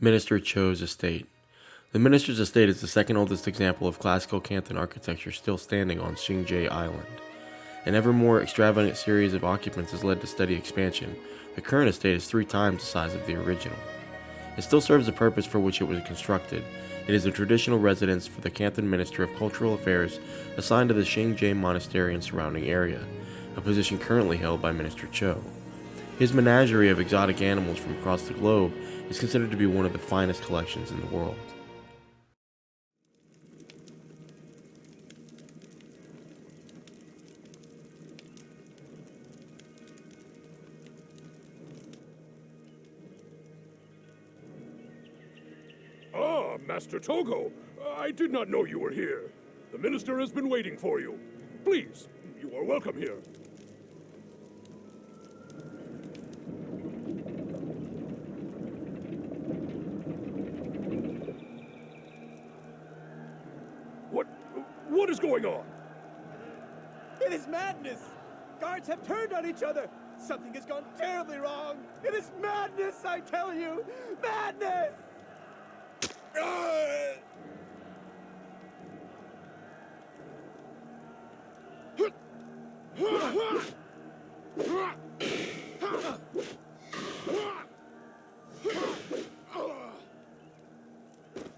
Minister Cho's estate. The minister's estate is the second oldest example of classical Canthan architecture still standing on Shing Jea Island. An ever more extravagant series of occupants has led to steady expansion. The current estate is 3 times the size of the original. It still serves the purpose for which it was constructed. It is a traditional residence for the Canthan Minister of Cultural Affairs assigned to the Shing Jea Monastery and surrounding area, a position currently held by Minister Cho. His menagerie of exotic animals from across the globe is considered to be one of the finest collections in the world. Ah, Master Togo! I did not know you were here. The minister has been waiting for you. Please, you are welcome here. What is going on? It is madness! Guards have turned on each other! Something has gone terribly wrong! It is madness, I tell you! Madness!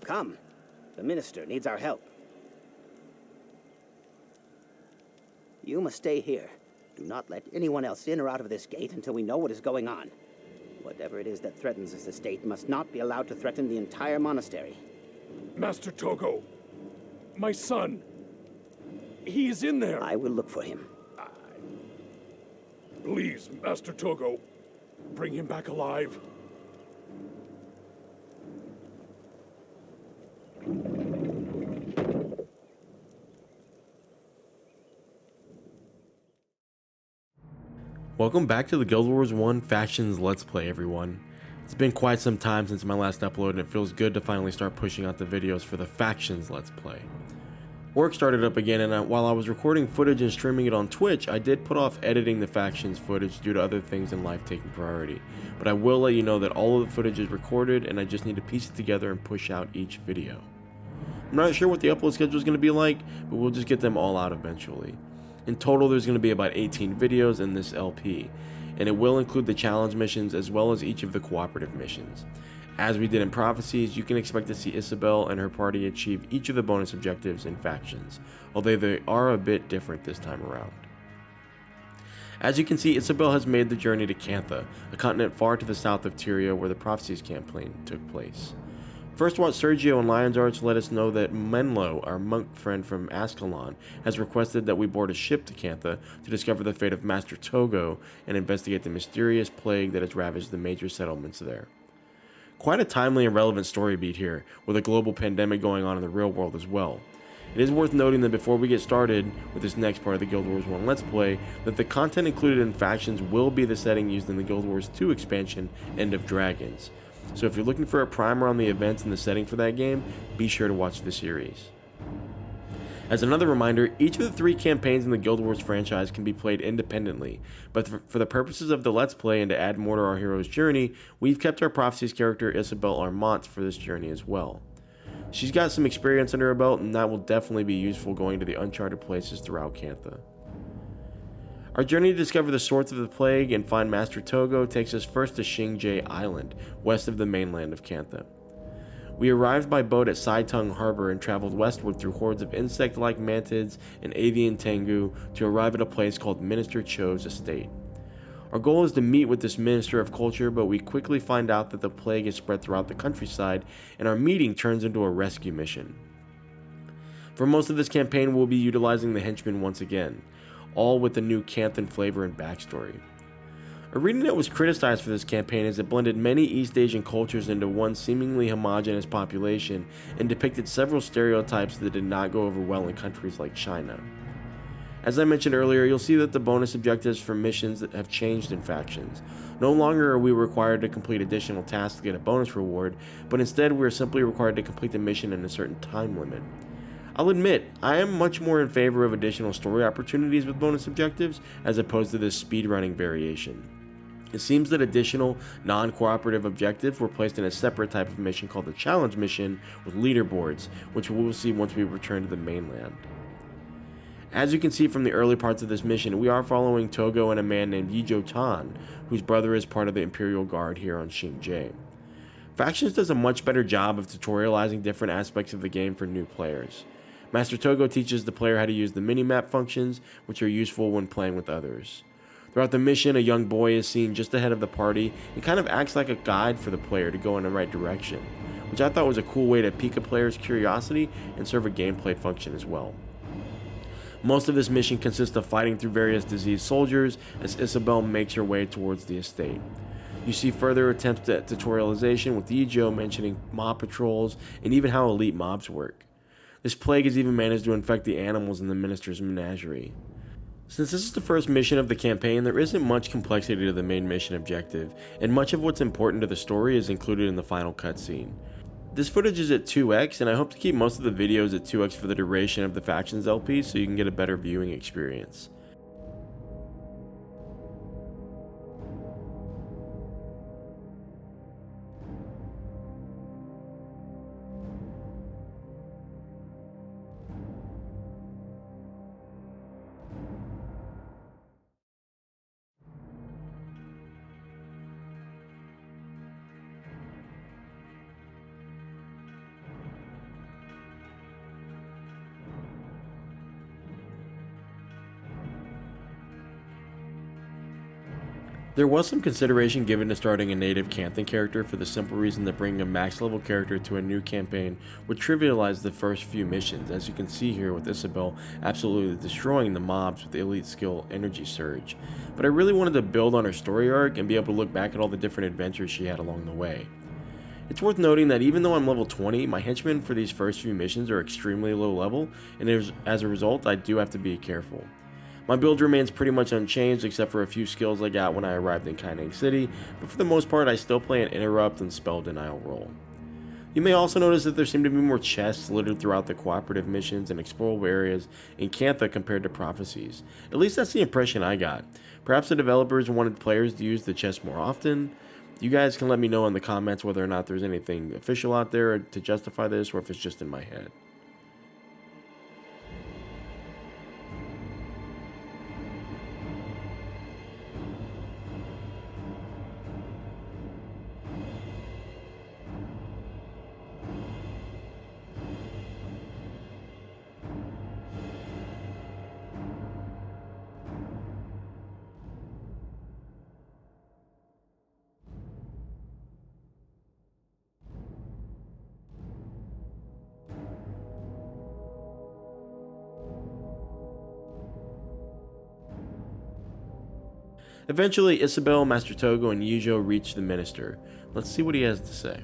Come. The minister needs our help. You must stay here. Do not let anyone else in or out of this gate until we know what is going on. Whatever it is that threatens this estate must not be allowed to threaten the entire monastery. Master Togo, my son, he is in there. I will look for him. Please, Master Togo, bring him back alive. Welcome back to the Guild Wars 1 Factions Let's Play, everyone. It's been quite some time since my last upload, and it feels good to finally start pushing out the videos for the Factions Let's Play. Work started up again, and while I was recording footage and streaming it on Twitch, I did put off editing the Factions footage due to other things in life taking priority. But I will let you know that all of the footage is recorded, and I just need to piece it together and push out each video. I'm not sure what the upload schedule is going to be like, but we'll just get them all out eventually. In total, there's going to be about 18 videos in this LP, and it will include the challenge missions as well as each of the cooperative missions. As we did in Prophecies, you can expect to see Isobel and her party achieve each of the bonus objectives in Factions, although they are a bit different this time around. As you can see, Isobel has made the journey to Canthan, a continent far to the south of Tyria where the Prophecies campaign took place. First Watch Sergio and Lion's Arch let us know that Mhenlo, our monk friend from Ascalon, has requested that we board a ship to Canthan to discover the fate of Master Togo and investigate the mysterious plague that has ravaged the major settlements there. Quite a timely and relevant story beat here, with a global pandemic going on in the real world as well. It is worth noting that before we get started with this next part of the Guild Wars 1 Let's Play, that the content included in Factions will be the setting used in the Guild Wars 2 expansion, End of Dragons. So if you're looking for a primer on the events and the setting for that game, be sure to watch the series. As another reminder, each of the 3 campaigns in the Guild Wars franchise can be played independently, but for the purposes of the Let's Play and to add more to our hero's journey, we've kept our Prophecies character Isobel Armant for this journey as well. She's got some experience under her belt, and that will definitely be useful going to the uncharted places throughout Canthan. Our journey to discover the source of the plague and find Master Togo takes us first to Shing Jea Island, west of the mainland of Canthan. We arrived by boat at Saitung Harbor and traveled westward through hordes of insect-like mantids and avian tengu to arrive at a place called Minister Cho's estate. Our goal is to meet with this Minister of Culture, but we quickly find out that the plague is spread throughout the countryside, and our meeting turns into a rescue mission. For most of this campaign, we'll be utilizing the henchmen once again, all with the new Canthan flavor and backstory. ArenaNet was criticized for this campaign as it blended many East Asian cultures into one seemingly homogeneous population and depicted several stereotypes that did not go over well in countries like China. As I mentioned earlier, you'll see that the bonus objectives for missions that have changed in Factions. No longer are we required to complete additional tasks to get a bonus reward, but instead we are simply required to complete the mission in a certain time limit. I'll admit, I am much more in favor of additional story opportunities with bonus objectives as opposed to this speedrunning variation. It seems that additional non-cooperative objectives were placed in a separate type of mission called the challenge mission with leaderboards, which we will see once we return to the mainland. As you can see from the early parts of this mission, we are following Togo and a man named Tan, whose brother is part of the Imperial Guard here on Shing Jea. Factions does a much better job of tutorializing different aspects of the game for new players. Master Togo teaches the player how to use the minimap functions, which are useful when playing with others. Throughout the mission, a young boy is seen just ahead of the party and kind of acts like a guide for the player to go in the right direction, which I thought was a cool way to pique a player's curiosity and serve a gameplay function as well. Most of this mission consists of fighting through various diseased soldiers as Isobel makes her way towards the estate. You see further attempts at tutorialization with Ijo mentioning mob patrols and even how elite mobs work. This plague has even managed to infect the animals in the minister's menagerie. Since this is the first mission of the campaign, there isn't much complexity to the main mission objective, and much of what's important to the story is included in the final cutscene. This footage is at 2x, and I hope to keep most of the videos at 2x for the duration of the Factions LP so you can get a better viewing experience. There was some consideration given to starting a native Canthan character for the simple reason that bringing a max level character to a new campaign would trivialize the first few missions, as you can see here with Isobel absolutely destroying the mobs with the elite skill Energy Surge. But I really wanted to build on her story arc and be able to look back at all the different adventures she had along the way. It's worth noting that even though I'm level 20, my henchmen for these first few missions are extremely low level, and as a result I do have to be careful. My build remains pretty much unchanged except for a few skills I got when I arrived in Canthan City, but for the most part I still play an interrupt and spell denial role. You may also notice that there seem to be more chests littered throughout the cooperative missions and explorable areas in Cantha compared to Prophecies. At least that's the impression I got. Perhaps the developers wanted players to use the chests more often. You guys can let me know in the comments whether or not there's anything official out there to justify this or if it's just in my head. Eventually, Isobel, Master Togo, and Yujo reach the minister. Let's see what he has to say.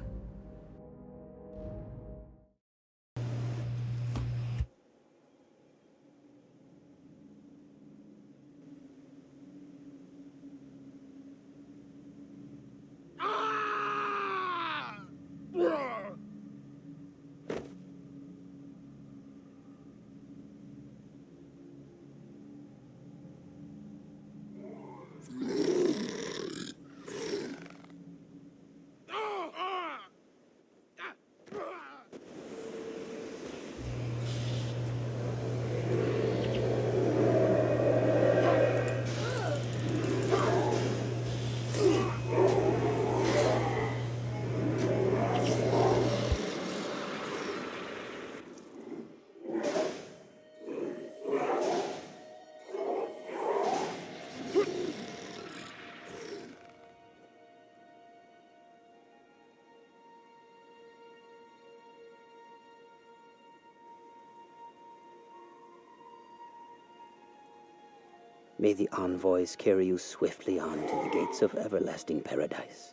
May the envoys carry you swiftly on to the gates of everlasting paradise.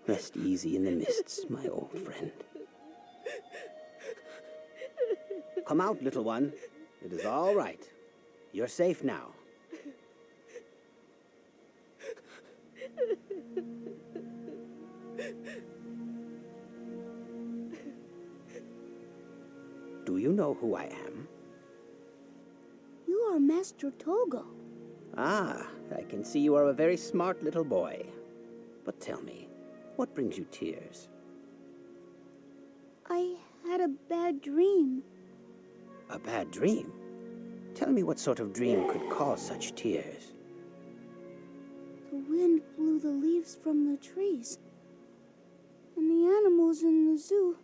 Rest easy in the mists, my old friend. Come out, little one. It is all right. You're safe now. Do you know who I am? You are Master Togo. Ah, I can see you are a very smart little boy. But tell me, what brings you tears? I had a bad dream. A bad dream? Tell me what sort of dream could cause such tears. The wind blew the leaves from the trees, and the animals in the zoo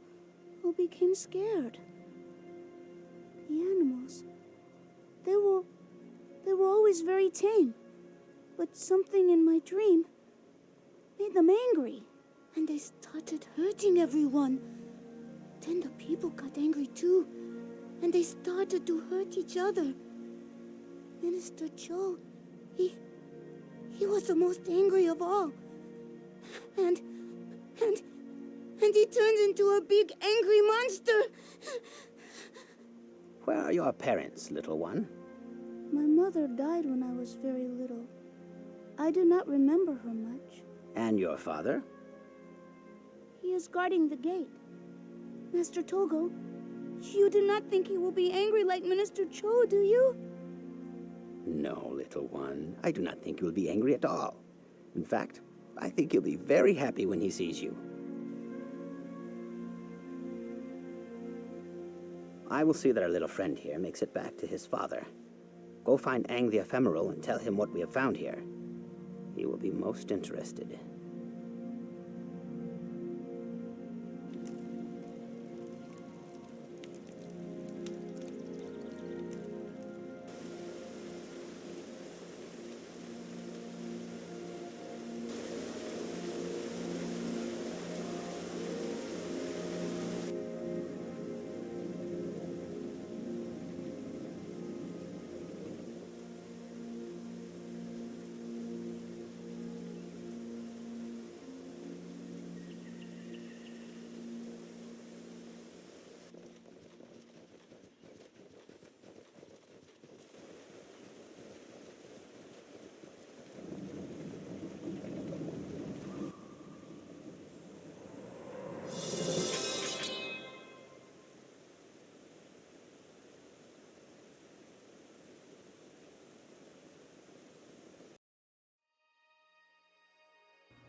all became scared. The animals, they were always very tame, but something in my dream made them angry, and they started hurting everyone. Then the people got angry too, and they started to hurt each other. Minister Cho, he was the most angry of all. And he turned into a big angry monster. Where are your parents, little one? My mother died when I was very little. I do not remember her much. And your father? He is guarding the gate. Master Togo, you do not think he will be angry like Minister Cho, do you? No, little one. I do not think he will be angry at all. In fact, I think he'll be very happy when he sees you. I will see that our little friend here makes it back to his father. Go find Aang the Ephemeral and tell him what we have found here. He will be most interested.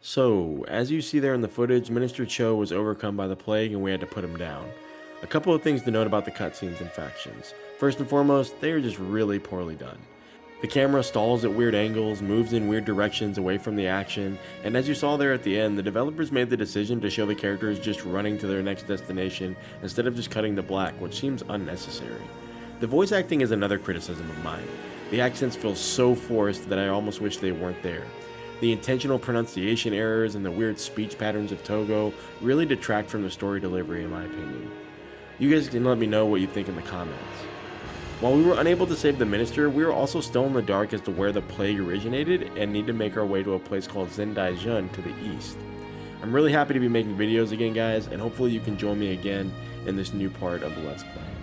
So, as you see there in the footage, Minister Cho was overcome by the plague and we had to put him down. A couple of things to note about the cutscenes and factions. First and foremost, they are just really poorly done. The camera stalls at weird angles, moves in weird directions away from the action, and as you saw there at the end, the developers made the decision to show the characters just running to their next destination instead of just cutting to black, which seems unnecessary. The voice acting is another criticism of mine. The accents feel so forced that I almost wish they weren't there. The intentional pronunciation errors and the weird speech patterns of Togo really detract from the story delivery in my opinion. You guys can let me know what you think in the comments. While we were unable to save the minister, we were also still in the dark as to where the plague originated and need to make our way to a place called Zendaijun to the east. I'm really happy to be making videos again guys, and hopefully you can join me again in this new part of the Let's Play.